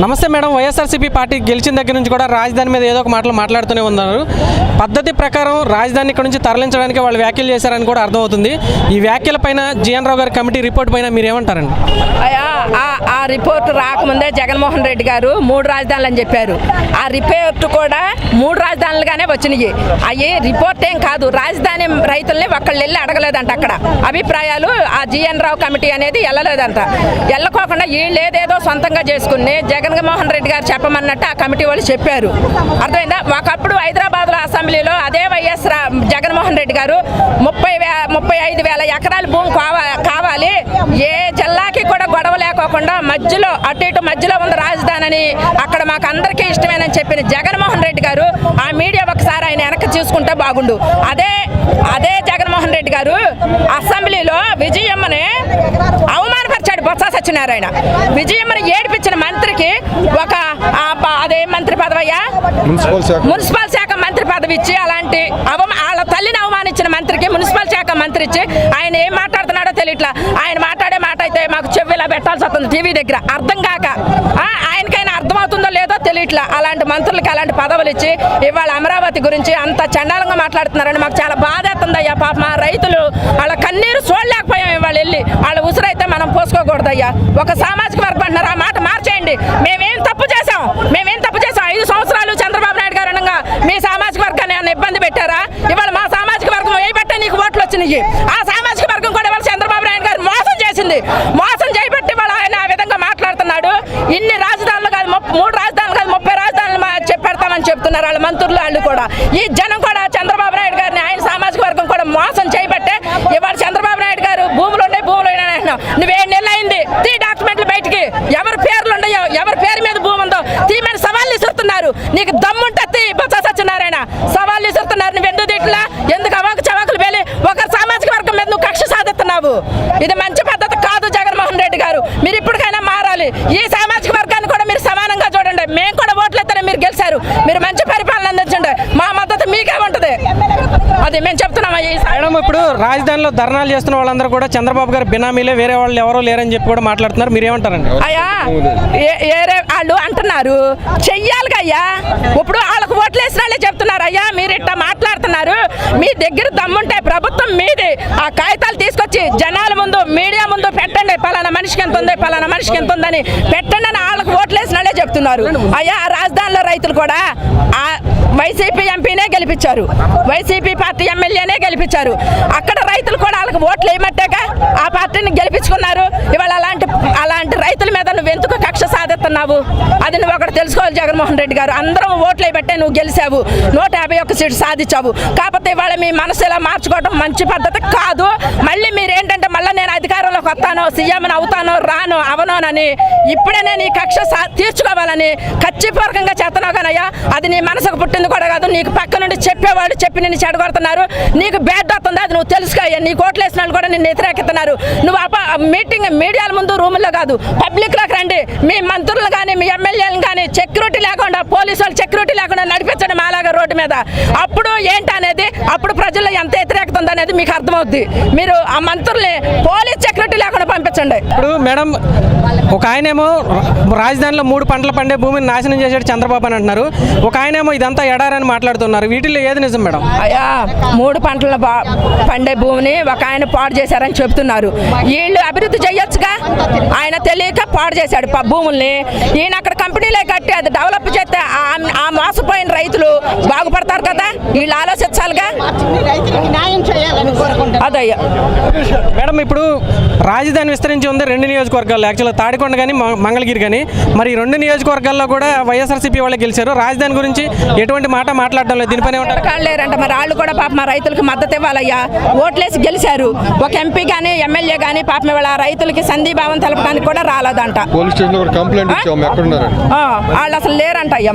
నమస్తే madam, YSRCP party గెలిచిన దగ్గర నుంచి కూడా రాజధాని మీద ఏదో ఒక మాటలు మాట్లాడుతూనే ఉన్నారు. పద్ధతి ప్రకారం రాజధాని ఇక్కడ నుంచి తరలించడానికి వాళ్ళు వ్యాఖ్యలు చేశారని కూడా అర్థమవుతుంది. ఈ వ్యాఖ్యల పైన జీఎన్ రావు గారి కమిటీ రిపోర్ట్ పైన మీరు ఏమంటారండి? ఆ రిపోర్ట్ రాకముందే జగన్మోహన్ రెడ్డి గారు 3 రాజధానులు అని చెప్పారు. ఆ రిపోర్ట్ కూడా 3 రాజధానులుగానే వచ్చినాయి. అవి రిపోర్ట్ ఏం కాదు, రాజధాని రైతుల్ని ఒక్కళ్ళు వెళ్ళి అడగలేదంట. అక్కడ అభిప్రాయాలు ఆ జీఎన్ రావు కమిటీ అనేది వెళ్ళలేదంట. వెళ్ళకోకుండా వీళ్ళు ఏదేదో సొంతంగా చేసుకుని జగన్మోహన్ రెడ్డి గారు చెప్పమన్నట్టు ఆ కమిటీ వాళ్ళు చెప్పారు. అర్థమైందా? ఒకప్పుడు హైదరాబాద్లో అసెంబ్లీలో అదే వైఎస్ జగన్మోహన్ రెడ్డి గారు 35,000 ఎకరాల భూమి కావాలి, ఏ జిల్లాకి కూడా గొడవ లేకోకుండా మధ్యలో అటు ఇటు మధ్యలో ఉంది రాజధాని అని, అక్కడ మాకు అందరికీ ఇష్టమేనని చెప్పిన జగన్మోహన్ రెడ్డి గారు ఆ మీడియా ఒకసారి ఆయన వెనక్కి చూసుకుంటే బాగుండు. అదే జగన్మోహన్ రెడ్డి గారు అసెంబ్లీలో విజయమ్మని అవమానపరిచాడు. బొత్స సత్యనారాయణ విజయమ్మని ఏడిపించిన మంత్రికి ఒక అదే మంత్రి పదవయ్యా, మున్సిపల్ శాఖ మంత్రి పదవి ఇచ్చి అలాంటి వాళ్ళ తల్లిని అవమానించిన మంత్రికి మున్సిపల్ శాఖ మంత్రి ఇచ్చి ఆయన ఏం మాట్లాడుతున్నాడో తెలియట్లా. ఆయన మాట్లాడే మాట అయితే మాకు చెవిలా పెట్టాల్సి వస్తుంది టీవీ దగ్గర, అర్థం కాక. ఆయనకైనా అర్థమవుతుందో లేదో తెలియట్లా. అలాంటి మంత్రులకి అలాంటి పదవులు ఇచ్చి ఇవాళ అమరావతి గురించి అంత చండాలంగా మాట్లాడుతున్నారని మాకు చాలా బాధ అవుతుందయ్యా. పాప మా రైతులు వాళ్ళ కన్నీరు చూడలేకపోయాం. ఇవాళ వెళ్ళి వాళ్ళ ఉసురైతే మనం పోసుకోకూడదయ్యా. ఒక సామాజిక వర్గం అంటున్నారు, ఆ మాట మార్చేయండి. మేమేం తప్పు చేసాం? 5 సంవత్సరాలు చంద్రబాబు నాయుడు గారు అనగా మీ సామాజిక వర్గాన్ని ఏమైనా ఇబ్బంది పెట్టారా? ఇవాళ మా సామాజిక వర్గం ఏ బట్టే నీకు ఓట్లు వచ్చినాయి. ఆ సామాజిక వర్గం కూడా ఇవాళ చంద్రబాబు నాయుడు గారు మోసం చేసింది. మోసం చేయబట్టి ఇవాళ ఆయన ఆ విధంగా మాట్లాడుతున్నాడు. ఇన్ని రాజధానులు కాదు, 3 రాజధానులు కాదు, 30 రాజధానులు చెప్పెడతామని చెప్తున్నారు వాళ్ళ మంత్రులు. వాళ్ళు కూడా ఈ జనం కూడా చంద్రబాబు నాయుడు గారిని ఆయన సామాజిక వర్గం కూడా మోసం చేయబట్టే ఇవాళ చంద్రబాబు నాయుడు గారు భూములు ఉన్నాయి నువ్వేం నెల అయింది తీ డాక్యుమెంట్లు బయటికి, ఎవరి పేర్లు ఉన్నాయో ఎవరి పేరు మీద భూమి ఉందో తీమని సవాళ్ళు ఇస్తున్నారు. నీకు దమ్ముంటే తీ. బొత్స సత్యనారాయణ సవాళ్ళు ఇస్తున్నారు. నువ్వు ఎందుకు ఇట్లా ఎందుకు అవాకు చవాకులు పేలి ఒక సామాజిక వర్గం మీద నువ్వు కక్ష సాధిస్తున్నావు? ఇది మంచి పద్ధతి కాదు జగన్మోహన్ రెడ్డి గారు. మీరు ఇప్పటికైనా మారాలి. ఈ సామాజిక వర్గాన్ని కూడా మీరు సమానంగా చూడండి. మేము కూడా ఓట్లయితేనే మీరు గెలిచారు. మీరు మంచి పరిపాలన అందించండి. మా మద్దతు మీకే ఉంటుంది. అది మేము చెప్తున్నాం. మేడం, ఇప్పుడు రాజధానిలో ధర్నాలు చేస్తున్న వాళ్ళందరూ కూడా చంద్రబాబు గారు బినామీలే, వేరే వాళ్ళు ఎవరో లేరని చెప్పి కూడా మాట్లాడుతున్నారు. మీరేమంటారండి? అయ్యా వాళ్ళు అంటున్నారు చెయ్యాలిగా అయ్యా. ఇప్పుడు వాళ్ళకు ఓట్లు వేసిన వాళ్ళే చెప్తున్నారు. అయ్యా మీరు ఇట్లా మాట్లాడుతున్నారు, మీ దగ్గర దమ్ముంటే ప్రభుత్వం మీది. ఆ కాగితాలు తీసుకొచ్చి జనాల ముందు మీడియా ముందు పెట్టండి. పలానా మనిషికి ఎంత ఉంది, పలానా మనిషికి ఎంత ఉందని పెట్టండి అని వాళ్ళకు ఓట్లు వేసిన వాళ్ళే చెప్తున్నారు. అయ్యా రాజధానిలో రైతులు కూడా వైసీపీ ఎంపీనే గెలిపించారు, వైసీపీ పార్టీ ఎమ్మెల్యేనే గెలిపించారు. అక్కడ రైతులు కూడా వాళ్ళకి ఓట్లు వేయమట్టాక ఆ పార్టీని గెలిపించుకున్నారు. ఇవాళ అలాంటి రైతుల మీద నువ్వు ఎందుకు కక్ష సాధిస్తున్నావు? అది నువ్వు ఒకటి తెలుసుకోవాలి జగన్మోహన్ రెడ్డి గారు. అందరం ఓట్లు వేయబట్టే నువ్వు గెలిచావు, 151 సీట్లు సాధించావు. కాకపోతే ఇవాళ మీ మనసు ఇలా మార్చుకోవడం మంచి పద్ధతి కాదు. మళ్ళీ మీరేంటంటే మళ్ళీ నేను అధికారంలోకి వస్తానో, సీఎంని అవుతానో రాను అవనోనని ఇప్పుడే నేను ఈ కక్ష తీర్చుకోవాలని ఖచ్చితంగా చేస్తున్నావు కానయ్యా. అది నీ మనసుకు పుట్టింది కూడా కాదు. నీకు పక్క నుండి చెప్పేవాళ్ళు చెప్పి నిన్ను చెడగొడుతున్నారు. నీకు బ్యాడ్ అవుతుంది, అది నువ్వు తెలుసుకోయ్యా. నీ ఓట్లు వేసిన వాళ్ళు కూడా నిన్ను వ్యతిరేకిస్తున్నారు. నువ్వు మీటింగ్ మీడియాల ముందు రూముల్లో కాదు పబ్లిక్లోకి రండి. మీ మంత్రులు కానీ మీ ఎమ్మెల్యేలు కానీ సెక్యూరిటీ లేకుండా, పోలీసు వాళ్ళు సెక్యూరిటీ లేకుండా నడిపించండి మాలాగా రోడ్డు మీద. అప్పుడు ఏంటనేది, అప్పుడు ప్రజల్లో ఎంత వ్యతిరేకత ఉందనేది మీకు అర్థమవుద్ది. మీరు ఆ మంత్రుల్ని పోలీస్ సెక్యూరిటీ లేకుండా పంపించండి. ఇప్పుడు మేడం, ఒక ఆయనేమో రాజధానిలో 3 పంటలు పండే భూమిని నాశనం చేశాడు చంద్రబాబు అని అంటున్నారు. ఒక ఆయనేమో ఇదంతా ఎడారని మాట్లాడుతున్నారు. వీటిల్లో ఏది నిజం మేడం? అయ్యా 3 పంటల పండే భూమిని ఒక ఆయన పాడు చేశారని చెప్తున్నారు. వీళ్ళు అభివృద్ధి చేయొచ్చుగా, ఆయన తెలియక పాడు చేశాడు భూముల్ని. ఈయన అక్కడ కంపెనీలే కట్టి అది డెవలప్ చేస్తే ఆ మోసపోయిన రైతులు బాగుపడతారు కదా. వీళ్ళు ఆలోచించాలిగా. అదయ్యా మేడం, ఇప్పుడు రాజధాని విస్తరించి ఉంది 2 నియోజకవర్గాల్లో. యాక్చువల్గా తాడికొండ కానీ మంగళగిరి కానీ. మరి 2 నియోజకవర్గాల్లో కూడా వైఎస్ఆర్సీపీ వాళ్ళు గెలిచారు. రాజధాని గురించి ఎటువంటి మాట మాట్లాడడం లేదు. దీనిపైన లేరంట. మరి వాళ్ళు కూడా పాప మా రైతులకు మద్దతు ఇవ్వాలయ్యా. ఓట్లేసి గెలిచారు. ఒక ఎంపీ కానీ ఎమ్మెల్యే కానీ పాపం వాళ్ళ రైతులకి సంధీభావం తెలపడానికి కూడా రాలేదంట. పోలీస్ స్టేషన్ కంప్లైంట్ ఇచ్చాము, ఎక్కడ ఉన్నారు వాళ్ళు అసలు లేరంట అయ్యా.